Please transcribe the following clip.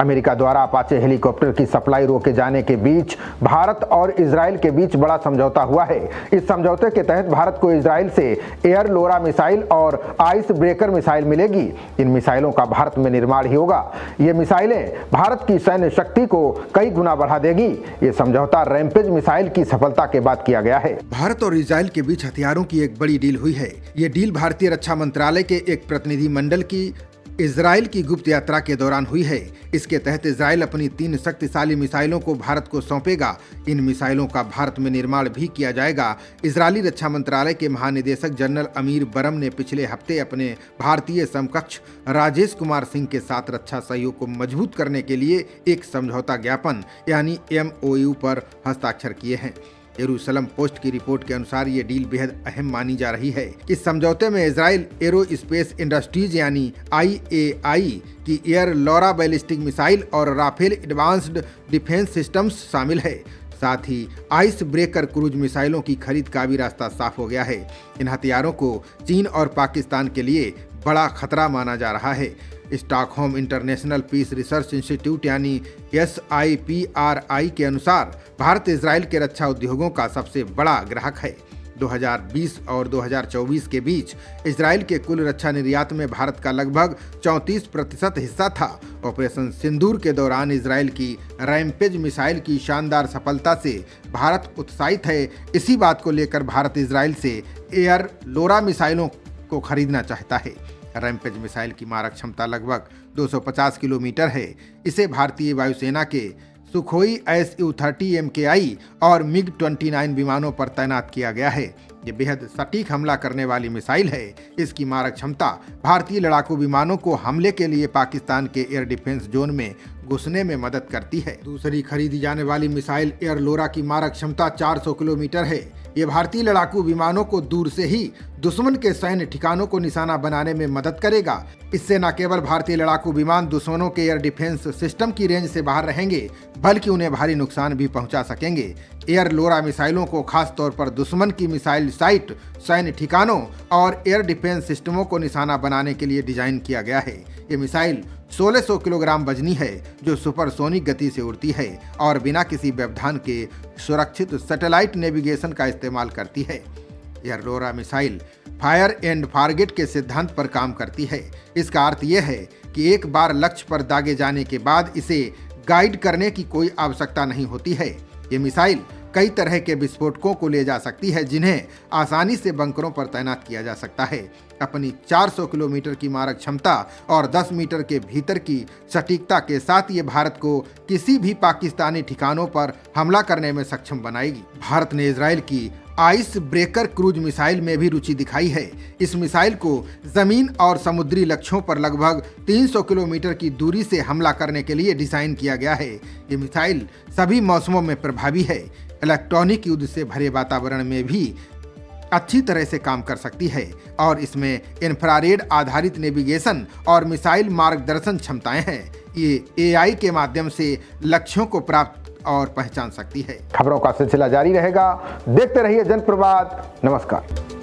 America द्वारा Apache helicopter की supply रोके जाने के बीच भारत और इजराइल के बीच बड़ा समझौता हुआ है। इस समझौते के तहत भारत को इजराइल से एयर लोरा मिसाइल और आइस ब्रेकर मिसाइल मिलेगी। इन मिसाइलों का भारत में निर्माण ही होगा। ये मिसाइलें भारत की सैन्य शक्ति को कई गुना बढ़ा देगी। ये समझौता रैम्पेज मिसाइल की सफलता के बाद किया गया है। भारत और इजराइल के बीच हथियारों की एक बड़ी डील हुई है। ये डील भारतीय रक्षा मंत्रालय के एक प्रतिनिधि मंडल की इजराइल की गुप्त यात्रा के दौरान हुई है। इसके तहत इजराइल अपनी 3 शक्तिशाली मिसाइलों को भारत को सौंपेगा। इन मिसाइलों का भारत में निर्माण भी किया जाएगा। इजरायली रक्षा मंत्रालय के महानिदेशक जनरल अमीर बरम ने पिछले हफ्ते अपने भारतीय समकक्ष राजेश कुमार सिंह के साथ रक्षा सहयोग को मजबूत करने के लिए एक समझौता ज्ञापन यानी MOU पर हस्ताक्षर किए हैं। यरूशलम पोस्ट की रिपोर्ट के अनुसार ये डील बेहद अहम मानी जा रही है। इस समझौते में इजराइल एरोस्पेस इंडस्ट्रीज यानी IAI की एयर लोरा बैलिस्टिक मिसाइल और राफेल एडवांस्ड डिफेंस सिस्टम्स शामिल है। साथ ही आइस ब्रेकर क्रूज मिसाइलों की खरीद का भी रास्ता साफ हो गया है। इन हथियारों को चीन और पाकिस्तान के लिए बड़ा खतरा माना जा रहा है। Stockholm International Peace Research Institute यानी SIPRI के अनुसार भारत इजराइल के रक्षा उद्योगों का सबसे बड़ा ग्राहक है। 2020 और 2024 के बीच इजराइल के कुल रक्षा निर्यात में भारत का लगभग 34% हिस्सा था। ऑपरेशन सिंदूर के दौरान इजराइल की रैम्पेज मिसाइल की शानदार सफलता से भारत उत्साहित है। इसी बात को लेकर भारत इजराइल से एयर लोरा मिसाइलों को खरीदना चाहता है। रैम्पेज मिसाइल की मारक क्षमता लगभग 250 किलोमीटर है। इसे भारतीय वायुसेना के सुखोई Su-30 MKI और MiG-29 विमानों पर तैनात किया गया है। ये बेहद सटीक हमला करने वाली मिसाइल है। इसकी मारक क्षमता भारतीय लड़ाकू विमानों को हमले के लिए पाकिस्तान के एयर डिफेंस जोन में घुसने में मदद करती है। दूसरी खरीदी जाने वाली मिसाइल एयर लोरा की मारक क्षमता 400 किलोमीटर है। ये भारतीय लड़ाकू विमानों को दूर से ही दुश्मन के सैन्य ठिकानों को निशाना बनाने में मदद करेगा। इससे न केवल भारतीय लड़ाकू विमान दुश्मनों के एयर डिफेंस सिस्टम की रेंज से बाहर रहेंगे, बल्कि उन्हें भारी नुकसान भी पहुंचा सकेंगे। एयर लोरा मिसाइलों को खास तौर पर दुश्मन की मिसाइल साइट, सैन्य ठिकानों और एयर डिफेंस सिस्टमों को निशाना बनाने के लिए डिजाइन किया गया है। ये मिसाइल 1600 किलोग्राम वजनी है, जो सुपरसोनिक गति से उड़ती है और बिना किसी व्यवधान के सुरक्षित सैटेलाइट नेविगेशन का इस्तेमाल करती है। Air LORA missile fire and forget के सिद्धांत पर काम करती है। इसका अर्थ यह है कि एक बार लक्ष्य पर दागे जाने के बाद इसे गाइड करने की कोई आवश्यकता नहीं होती है। ये मिसाइल कई तरह के विस्फोटकों को ले जा सकती है, जिन्हें आसानी से बंकरों पर तैनात किया जा सकता है। अपनी 400 किलोमीटर की मारक क्षमता और 10 मीटर के भीतर की सटीकता के साथ ये भारत को किसी भी पाकिस्तानी ठिकानों पर हमला करने में सक्षम बनाएगी। भारत ने इजराइल की आइस ब्रेकर क्रूज मिसाइल में भी रुचि दिखाई है। इस मिसाइल को जमीन और समुद्री लक्ष्यों पर लगभग 300 किलोमीटर की दूरी से हमला करने के लिए डिजाइन किया गया है। ये मिसाइल सभी मौसमों में प्रभावी है। इलेक्ट्रॉनिक युद्ध से भरे वातावरण में भी अच्छी तरह से काम कर सकती है और इसमें इंफ्रारेड आधारित नेविगेशन और मिसाइल मार्गदर्शन क्षमताएं हैं। ये AI के माध्यम से लक्ष्यों को प्राप्त और पहचान सकती है। खबरों का सिलसिला जारी रहेगा। देखते रहिए जनप्रवाद। नमस्कार।